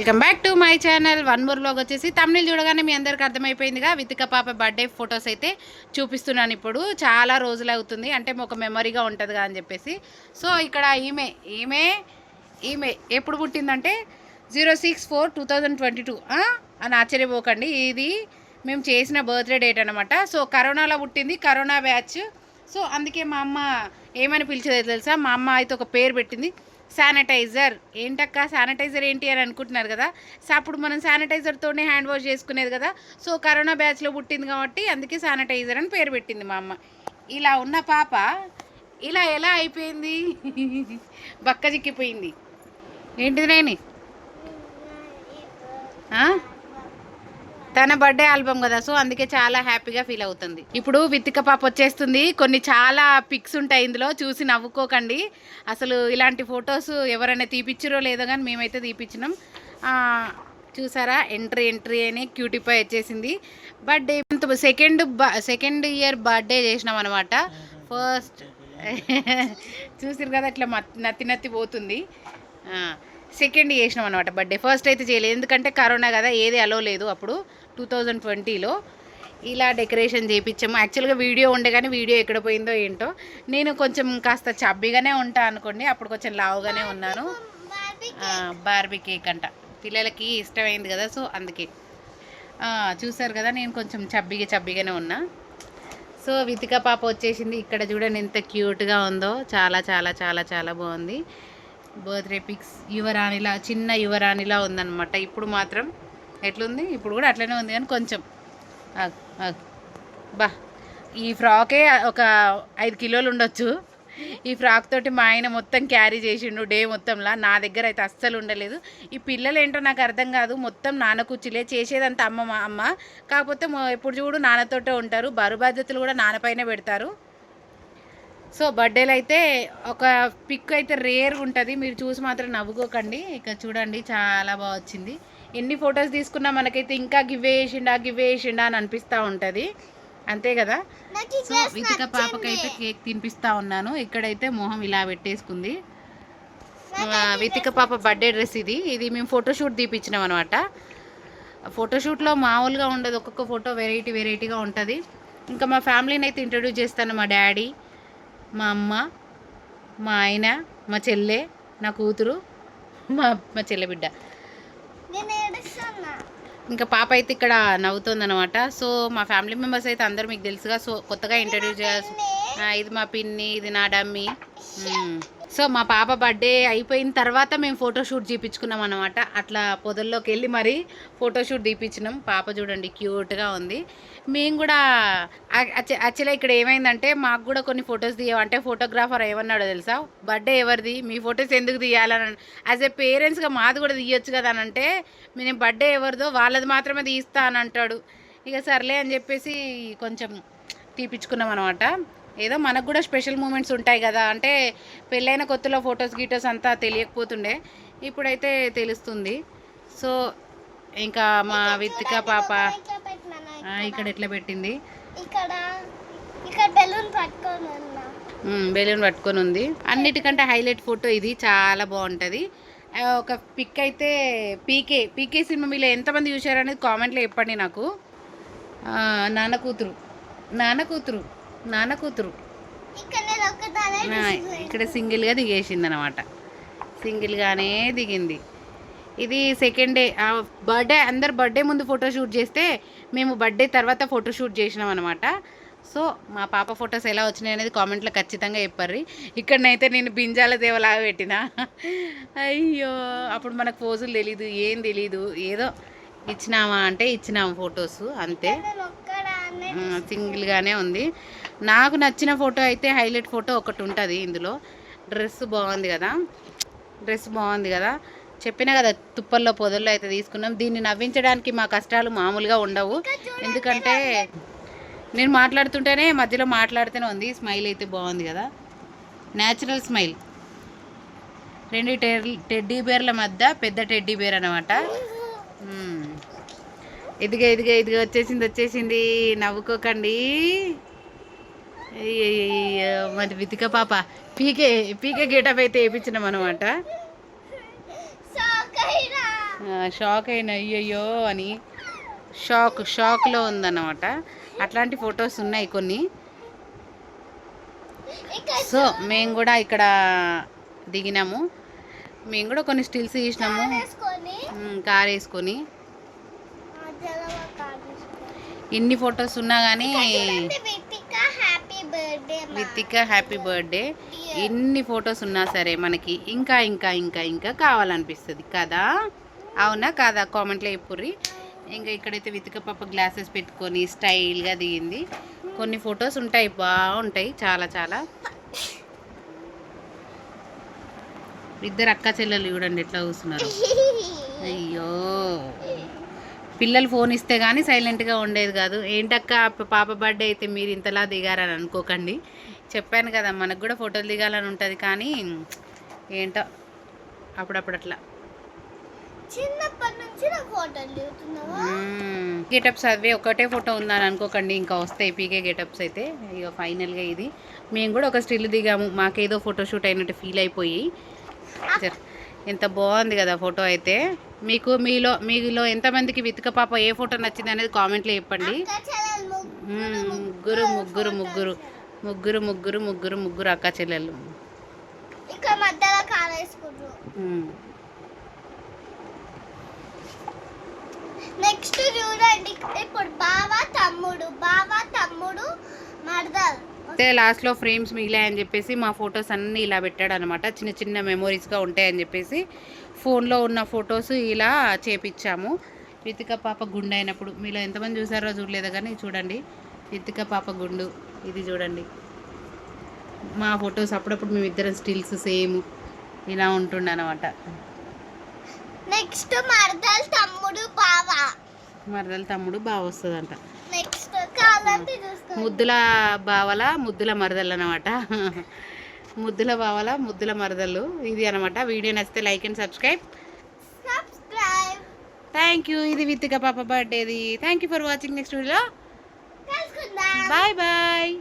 Welcome back to my channel. One more vlog వచ్చేసి తమిళ చూడగానే మీ అందరికి అర్థమైపోయిందిగా, వితిక పాప బర్త్డే ఫొటోస్ అయితే చూపిస్తున్నాను. ఇప్పుడు చాలా రోజులు అవుతుంది, అంటే ఒక మెమరీగా ఉంటుందిగా అని చెప్పేసి. సో ఇక్కడ ఈమె ఎప్పుడు పుట్టిందంటే 06/4/2022 అని ఆశ్చర్యపోకండి. ఇది మేము చేసిన బర్త్డే డేట్ అనమాట. సో కరోనాలో పుట్టింది, కరోనా బ్యాచ్. సో అందుకే మా అమ్మ ఏమని పిలిచేదో తెలుసా, మా అమ్మ అయితే ఒక పేరు పెట్టింది, శానిటైజర్. ఏంటక్క శానిటైజర్ ఏంటి అని అనుకుంటున్నారు కదా. సో అప్పుడు మనం శానిటైజర్తోనే హ్యాండ్ వాష్ చేసుకునేది కదా. సో కరోనా బ్యాచ్లో పుట్టింది కాబట్టి అందుకే శానిటైజర్ అని పేరు పెట్టింది మా అమ్మ. ఇలా ఉన్న పాప ఇలా ఎలా అయిపోయింది, బక్క చిక్కిపోయింది. ఏంటిది నేని తన బర్త్డే ఆల్బమ్ కదా, సో అందుకే చాలా హ్యాపీగా ఫీల్ అవుతుంది. ఇప్పుడు వితిక పాప వచ్చేస్తుంది. కొన్ని చాలా పిక్స్ ఉంటాయి ఇందులో, చూసి నవ్వుకోకండి. అసలు ఇలాంటి ఫొటోస్ ఎవరైనా తీపిచ్చిరో లేదో కానీ మేమైతే తీపిచ్చినాం. చూసారా, ఎంట్రీ అని క్యూటీపై వచ్చేసింది. బర్త్డే సెకండ్ ఇయర్ బర్త్డే చేసినాం అనమాట. ఫస్ట్ చూసిరు కదా, ఇట్లా నత్తి పోతుంది. సెకండ్ చేసినాం అనమాట బర్త్డే. ఫస్ట్ అయితే చేయలేదు, ఎందుకంటే కరోనా కదా, ఏది అలో లేదు అప్పుడు 2020లో. ఇలా డెకరేషన్ చేయించాము. యాక్చువల్గా వీడియో ఉండే కానీ వీడియో ఎక్కడ పోయిందో ఏంటో. నేను కొంచెం కాస్త చబ్బిగానే ఉంటాను అనుకోండి, అప్పుడు కొంచెం లావుగానే ఉన్నాను. బార్బీ కేక్ అంట, పిల్లలకి ఇష్టమైంది కదా, సో అందుకే. చూసారు కదా, నేను కొంచెం చబ్బిగానే ఉన్నా. సో వితిక పాప వచ్చేసింది. ఇక్కడ చూడండి ఎంత క్యూట్గా ఉందో, చాలా చాలా చాలా చాలా బాగుంది. బర్త్డే పిక్స్ యువరాణిలా, చిన్న యువరాణిలా ఉందన్నమాట. ఇప్పుడు మాత్రం ఎట్లుంది, ఇప్పుడు కూడా అట్లనే ఉంది కానీ కొంచెం బా. ఈ ఫ్రాకే ఒక 5 కిలోలు ఉండొచ్చు. ఈ ఫ్రాక్ తోటి మా ఆయన మొత్తం క్యారీ చేసిండు డే మొత్తంలా. నా దగ్గర అయితే అస్సలు ఉండలేదు. ఈ పిల్లలు ఏంటో నాకు అర్థం కాదు, మొత్తం నాన్న కూర్చులే చేసేదంతా అమ్మ. కాకపోతే ఎప్పుడు చూడు నాన్నతోటే ఉంటారు, బరువు బాధ్యతలు కూడా నాన్నపైనే పెడతారు. సో బర్త్డేలో అయితే ఒక పిక్ అయితే రేర్గా ఉంటుంది, మీరు చూసి మాత్రం నవ్వుకోకండి. ఇక చూడండి చాలా బాగా వచ్చింది. ఎన్ని ఫొటోస్ తీసుకున్నా మనకైతే ఇంకా గివ్వే చేసిండా అని అనిపిస్తూ ఉంటుంది, అంతే కదా. సో వితిక పాపకైతే కేక్ తినిపిస్తూ ఉన్నాను. ఇక్కడైతే మొహం ఇలా పెట్టేసుకుంది. వితిక పాప బర్త్డే డ్రెస్ ఇది మేము ఫోటోషూట్ తీపిచ్చినాం అనమాట. ఫోటోషూట్లో మామూలుగా ఉండదు, ఒక్కొక్క ఫోటో వెరైటీగా ఉంటుంది. ఇంకా మా ఫ్యామిలీని అయితే ఇంట్రడ్యూస్ చేస్తాను. మా డాడీ, మా అమ్మ, మా ఆయన, మా చెల్లె, నా కూతురు, మా చెల్లె బిడ్డ. ఇంకా పాప అయితే ఇక్కడ నవ్వుతుందనమాట. సో మా ఫ్యామిలీ మెంబర్స్ అయితే అందరూ మీకు తెలుసుగా. సో కొత్తగా ఇంట్రడ్యూస్ చేయాల్సి, ఇది మా పిన్ని, ఇది నా డమ్మీ. సో మా పాప బర్త్డే అయిపోయిన తర్వాత మేము ఫోటోషూట్ తీపించుకున్నాం అనమాట. అట్లా పొదల్లోకి వెళ్ళి మరి ఫోటోషూట్ తీపించినాం. పాప చూడండి క్యూట్గా ఉంది. మేము కూడా యాక్చువల్గా ఇక్కడ ఏమైందంటే మాకు కూడా కొన్ని ఫొటోస్ తీయమంటే ఫోటోగ్రాఫర్ ఏమన్నాడో తెలుసా, బర్త్డే ఎవరిది, మీ ఫొటోస్ ఎందుకు తీయాలని. యాజ్ ఏ పేరెంట్స్గా మాది కూడా తీయొచ్చు కదా అని అంటే, నేను బర్త్డే ఎవరిదో వాళ్ళది మాత్రమే తీస్తా అని అంటాడు. ఇక సర్లే అని చెప్పేసి కొంచెం తీపించుకున్నాం అనమాట. ఏదో మనకు కూడా స్పెషల్ మూమెంట్స్ ఉంటాయి కదా, అంటే పెళ్ళైన కొత్తలో ఫొటోస్ అంతా తెలియకపోతుండే, ఇప్పుడైతే తెలుస్తుంది. సో ఇంకా మా వితిక పాప ఇక్కడ ఎట్లా పెట్టింది, బెలూన్ పట్టుకొని ఉంది. అన్నిటికంటే హైలైట్ ఫోటో ఇది, చాలా బాగుంటుంది. ఒక పిక్ అయితే పీకే సినిమా మీలో ఎంతమంది చూశారనేది కామెంట్లో చెప్పండి నాకు. నాన్న కూతురు ఇక్కడ సింగిల్గా దిగేసింది అనమాట, సింగిల్గానే దిగింది. ఇది సెకండ్ డే బర్త్డే. అందరు బర్త్డే ముందు ఫోటోషూట్ చేస్తే మేము బర్త్డే తర్వాత ఫోటోషూట్ చేసినాం అనమాట. సో మా పాప ఫొటోస్ ఎలా వచ్చినాయి అనేది కామెంట్లో ఖచ్చితంగా చెప్పారు. ఇక్కడనైతే నేను బింజాల దేవలాగా పెట్టిన. అయ్యో అప్పుడు మనకు పోజులు తెలీదు, ఏం తెలీదు, ఏదో ఇచ్చినామా అంటే ఇచ్చినాము ఫొటోస్ అంతే. సింగిల్గానే ఉంది. నాకు నచ్చిన ఫోటో అయితే హైలైట్ ఫోటో ఒకటి ఉంటుంది ఇందులో. డ్రెస్ బాగుంది కదా, చెప్పినా కదా, తుప్పల్లో పొదల్లో అయితే తీసుకున్నాం. దీన్ని నవ్వించడానికి మా కష్టాలు మామూలుగా ఉండవు, ఎందుకంటే నేను మాట్లాడుతుంటేనే మధ్యలో మాట్లాడుతూనే ఉంది. స్మైల్ అయితే బాగుంది కదా, న్యాచురల్ స్మైల్. 2 టెడ్డీ బేర్ల మధ్య పెద్ద టెడ్డీ బేర్ అనమాట. ఇదిగా వచ్చేసింది, నవ్వుకోకండి. మరి వితిక పాప పీకే గేటప్ అయితే వేయించినాం అనమాట. షాక్ అయిన అయ్యయ్యో అని షాక్లో ఉందన్నమాట. అట్లాంటి ఫొటోస్ ఉన్నాయి కొన్ని. సో మేము కూడా ఇక్కడ దిగినాము, మేము కూడా కొన్ని స్టిల్స్ తీసినాము కార్ వేసుకొని. ఇన్ని ఫొటోస్ ఉన్నా కానీ వితిక హ్యాపీ బర్త్డే ఎన్ని ఫొటోస్ ఉన్నా సరే మనకి ఇంకా ఇంకా ఇంకా ఇంకా కావాలనిపిస్తుంది కదా, అవునా కాదా? కామెంట్లో చెప్పుర్రి. ఇంకా ఇక్కడైతే వితిక పాప గ్లాసెస్ పెట్టుకొని స్టైల్గా దిగింది. కొన్ని ఫొటోస్ ఉంటాయి, బాగుంటాయి చాలా చాలా. ఇద్దరు అక్క చెల్లెలు చూడండి ఎట్లా కూర్చున్నారు. అయ్యో పిల్లలు ఫోన్ ఇస్తే కానీ సైలెంట్గా ఉండేది కాదు. ఏంటక్క పాప బర్త్డే అయితే మీరు ఇంతలా దిగారని అనుకోకండి. చెప్పాను కదా మనకు కూడా ఫోటోలు దిగాలని ఉంటుంది, కానీ ఏంటో అప్పుడప్పుడు అట్లా. గెటప్స్ అవి ఒకటే ఫోటో ఉందని అనుకోకండి, ఇంకా వస్తాయి పీకే గెటప్స్ అయితే. ఇక ఫైనల్గా ఇది మేము కూడా ఒక స్టిల్ దిగాము, మాకేదో ఫోటోషూట్ అయినట్టు ఫీల్ అయిపోయి. ఎంత బాగుంది కదా ఫోటో అయితే. మీలో ఎంతమందికి వితిక పాప ఏ ఫోటో నచ్చింది అనేది కామెంట్లో చెప్పండి. ముగ్గురు ముగ్గురు ముగ్గురు ముగ్గురు ముగ్గురు ముగ్గురు ముగ్గురు అక్క చెల్లెళ్ళు. నెక్స్ట్ చూడండి, ఇప్పుడు బావ తమ్ముడు మరదలు. అయితే లాస్ట్లో ఫ్రేమ్స్ మిగిలాయని చెప్పేసి మా ఫొటోస్ అన్నీ ఇలా పెట్టాడు అనమాట. చిన్న చిన్న మెమోరీస్గా ఉంటాయని చెప్పేసి ఫోన్లో ఉన్న ఫొటోస్ ఇలా చేపించాము. వితిక పాప గుండు అయినప్పుడు మీలో ఎంతమంది చూసారో చూడలేదో కానీ చూడండి, వితిక పాప గుండు ఇది చూడండి. మా ఫొటోస్ అప్పుడప్పుడు మేమిద్దరం స్టిల్స్ సేమ్ ఇలా ఉంటుండే అనమాట. నెక్స్ట్ మరదలు తమ్ముడు బావ వస్తుందంట. నెక్స్ట్ ముద్దుల బావల ముద్దుల మరదలు అనమాట. ముద్దుల బావల ముద్దుల మరదలు ఇది అనమాట. వీడియో నచ్చితే like and subscribe. Thank you. ఇది వితిక పాప బర్త్డేది. Thank you for watching. Next వీడియోలో బాయ్ బాయ్.